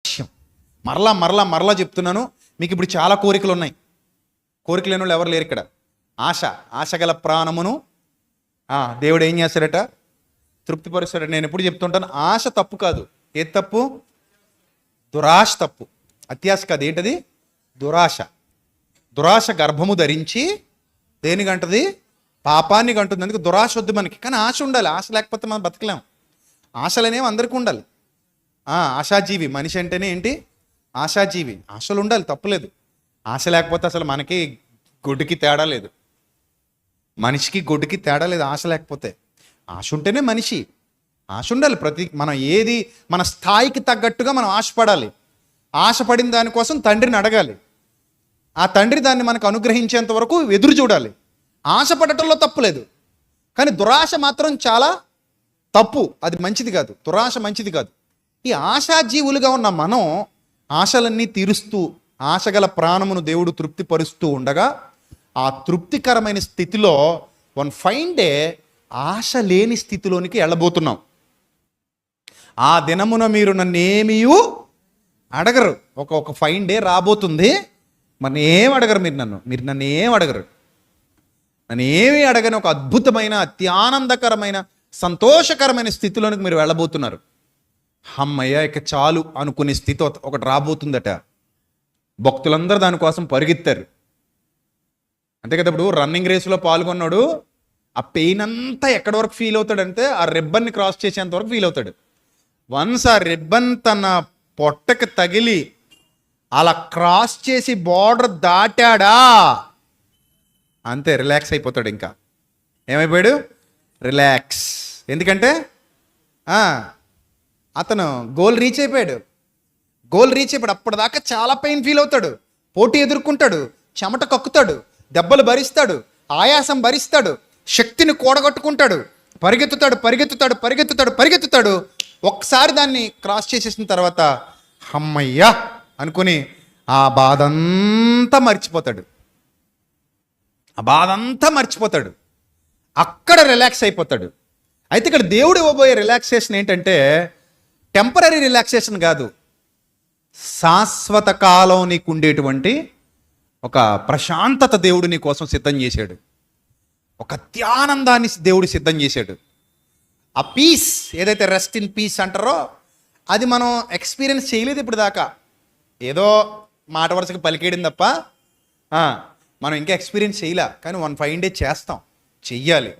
అలక్ష్యం. మరలా మరలా మరలా చెప్తున్నాను, మీకు ఇప్పుడు చాలా కోరికలు ఉన్నాయి. కోరికలు లేని వాళ్ళు ఎవరు లేరు ఇక్కడ. ఆశ గల ప్రాణమును దేవుడు ఏం చేస్తాడట? తృప్తిపరుస్తాడట. నేను ఎప్పుడు చెప్తుంటాను, ఆశ తప్పు కాదు. ఏది తప్పు? దురాశ తప్పు. అత్యాశ కాదు. ఏంటది? దురాశ గర్భము ధరించి దేనికంటది? పాపాన్ని కంటుంది. అందుకే దురాశ వద్దు మనకి. కానీ ఆశ ఉండాలి. ఆశ లేకపోతే మనం బతకలేం. ఆశలు అనేవి అందరికీ ఉండాలి. ఆశాజీవి మనిషి అంటేనే ఏంటి? ఆశాజీవి. ఆశలు ఉండాలి, తప్పులేదు. ఆశ లేకపోతే అసలు మనకి గొడ్డుకి తేడా లేదు. మనిషికి గొడ్డుకి తేడా లేదు ఆశ లేకపోతే. ఆశ ఉంటేనే మనిషి. ఆశ ఉండాలి. మనం ఏది మన స్థాయికి తగ్గట్టుగా మనం ఆశపడాలి. ఆశపడిన దానికోసం తండ్రిని అడగాలి. ఆ తండ్రి దాన్ని మనకు అనుగ్రహించేంత వరకు ఎదురు చూడాలి. ఆశపడటంలో తప్పు లేదు. కానీ దురాశ మాత్రం చాలా తప్పు. అది మంచిది కాదు. దురాశ మంచిది కాదు. ఈ ఆశాజీవులుగా ఉన్న మనం ఆశలన్నీ తీరుస్తూ, ఆశగల ప్రాణమును దేవుడు తృప్తిపరుస్తూ ఉండగా, ఆ తృప్తికరమైన స్థితిలో వన్ ఫైన్ డే ఆశ లేని స్థితిలోనికి వెళ్ళబోతున్నాం. ఆ దినమున మీరు నన్నేమియూ అడగరు. ఒక ఫైన్ డే రాబోతుంది. మరి ఏం అడగరు మీరు నన్ను ఏం అడగరు. నన్ను ఏమీ అడగని ఒక అద్భుతమైన, అత్యానందకరమైన, సంతోషకరమైన స్థితిలోనికి మీరు వెళ్ళబోతున్నారు. అమ్మయ్య ఇక చాలు అనుకునే స్థితి ఒకటి రాబోతుందట. భక్తులందరూ దానికోసం పరిగెత్తారు. అంతే కదా. ఇప్పుడు రన్నింగ్ రేసులో పాల్గొన్నాడు. ఆ పెయిన్ అంతా ఎక్కడి వరకు ఫీల్ అవుతాడంటే ఆ రిబ్బన్ని క్రాస్ చేసేంత వరకు ఫీల్ అవుతాడు. వన్స్ ఆ రిబ్బన్ తన పొట్టకి తగిలి అలా క్రాస్ చేసి బార్డర్ దాటాడా అంతే, రిలాక్స్ అయిపోతాడు. ఇంకా ఏమైపోయాడు? రిలాక్స్. ఎందుకంటే అతను గోల్ రీచ్ అయిపోయాడు. అప్పటిదాకా చాలా పెయిన్ ఫీల్ అవుతాడు, పోటీ ఎదుర్కొంటాడు, చెమట కక్కుతాడు, దెబ్బలు భరిస్తాడు, ఆయాసం భరిస్తాడు, శక్తిని కూడగట్టుకుంటాడు, పరిగెత్తుతాడు. ఒక్కసారి దాన్ని క్రాస్ చేసేసిన తర్వాత అమ్మయ్యా అనుకుని ఆ బాధ అంతా మర్చిపోతాడు. అక్కడ రిలాక్స్ అయిపోతాడు. అయితే ఇక్కడ దేవుడు ఇవ్వబోయే రిలాక్సేషన్ ఏంటంటే టెంపరీ రిలాక్సేషన్ కాదు, శాశ్వత కాలం నీకు ఉండేటువంటి ఒక ప్రశాంతత దేవుడు నీ కోసం సిద్ధం చేశాడు. ఒక అత్యానందాన్ని దేవుడు సిద్ధం చేశాడు. ఆ పీస్ ఏదైతే రెస్ట్ ఇన్ పీస్ అంటారో అది మనం ఎక్స్పీరియన్స్ చేయలేదు ఇప్పుడు దాకా. ఏదో మాట వరుసగా పలికేయడం తప్ప మనం ఇంకా ఎక్స్పీరియన్స్ చేయలే. కానీ వన్ ఫైన్ డే చెయ్యాలి.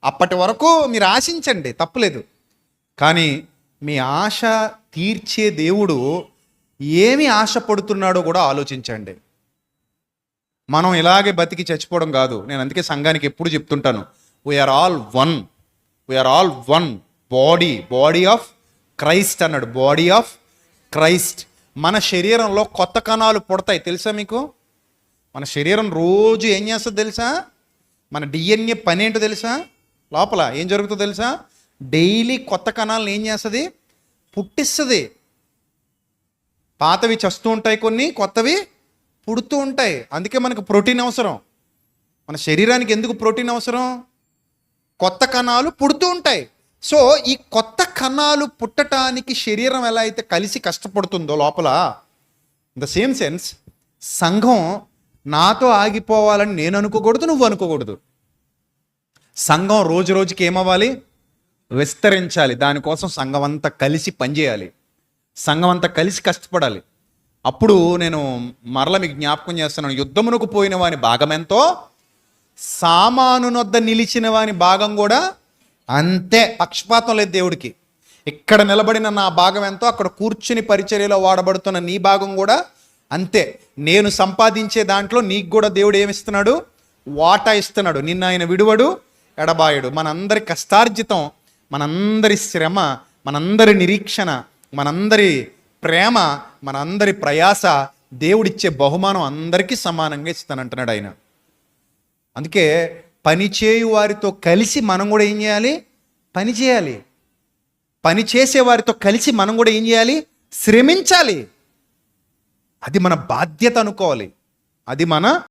అప్పటి వరకు మీరు ఆశించండి, తప్పులేదు. కానీ మీ ఆశ తీర్చే దేవుడు ఏమి ఆశపడుతున్నాడో కూడా ఆలోచించండి. మనం ఇలాగే బతికి చచ్చిపోవడం కాదు. నేను అందుకే సంఘానికి ఎప్పుడు చెప్తుంటాను, we are all one body of Christ అన్నాడు. Body of Christ. మన శరీరంలో కొత్త కణాలు పుడతాయి తెలుసా మీకు? మన శరీరం రోజు ఏం చేస్తుందో తెలుసా? మన డిఎన్ఏ పని ఏంటో తెలుసా? లోపల ఏం జరుగుతుందో తెలుసా? డైలీ కొత్త కణాలను ఏం చేస్తుంది? పుట్టిస్తుంది. పాతవి చస్తూ ఉంటాయి, కొన్ని కొత్తవి పుడుతూ ఉంటాయి. అందుకే మనకు ప్రోటీన్ అవసరం. మన శరీరానికి ఎందుకు ప్రోటీన్ అవసరం? కొత్త కణాలు పుడుతూ ఉంటాయి. సో ఈ కొత్త కణాలు పుట్టడానికి శరీరం ఎలా అయితే కలిసి కష్టపడుతుందో లోపల, ఇన్ ద సేమ్ సెన్స్ సంఘం నాతో ఆగిపోవాలని నేను అనుకోకూడదు, నువ్వు అనుకోకూడదు. సంఘం రోజు రోజుకి ఏమవ్వాలి? విస్తరించాలి. దానికోసం సంఘం అంతా కలిసి పనిచేయాలి, సంఘం అంతా కలిసి కష్టపడాలి. అప్పుడు నేను మరలా మీకు జ్ఞాపకం చేస్తున్నాను, యుద్ధమునకు పోయిన వాని భాగం ఎంతో సామానునొద్ద నిలిచిన వాని భాగం కూడా అంతే. పక్షపాతం లేదు దేవుడికి. ఇక్కడ నిలబడిన నా భాగం ఎంతో అక్కడ కూర్చుని పరిచర్యలో వాడబడుతున్న నీ భాగం కూడా అంతే. నేను సంపాదించే దాంట్లో నీకు కూడా దేవుడు ఏమిస్తున్నాడు? వాటా ఇస్తున్నాడు. నిన్న ఆయన విడువడు, ఎడబాయుడు. మనందరి కష్టార్జితం, మనందరి శ్రమ, మనందరి నిరీక్షణ, మనందరి ప్రేమ, మనందరి ప్రయాస, దేవుడిచ్చే బహుమానం అందరికీ సమానంగా ఇస్తానంటున్నాడు ఆయన. అందుకే పనిచేయు వారితో కలిసి మనం కూడా ఏం చేయాలి? పని చేయాలి. పని చేసే వారితో కలిసి మనం కూడా ఏం చేయాలి? శ్రమించాలి. అది మన బాధ్యత అనుకోవాలి. అది మన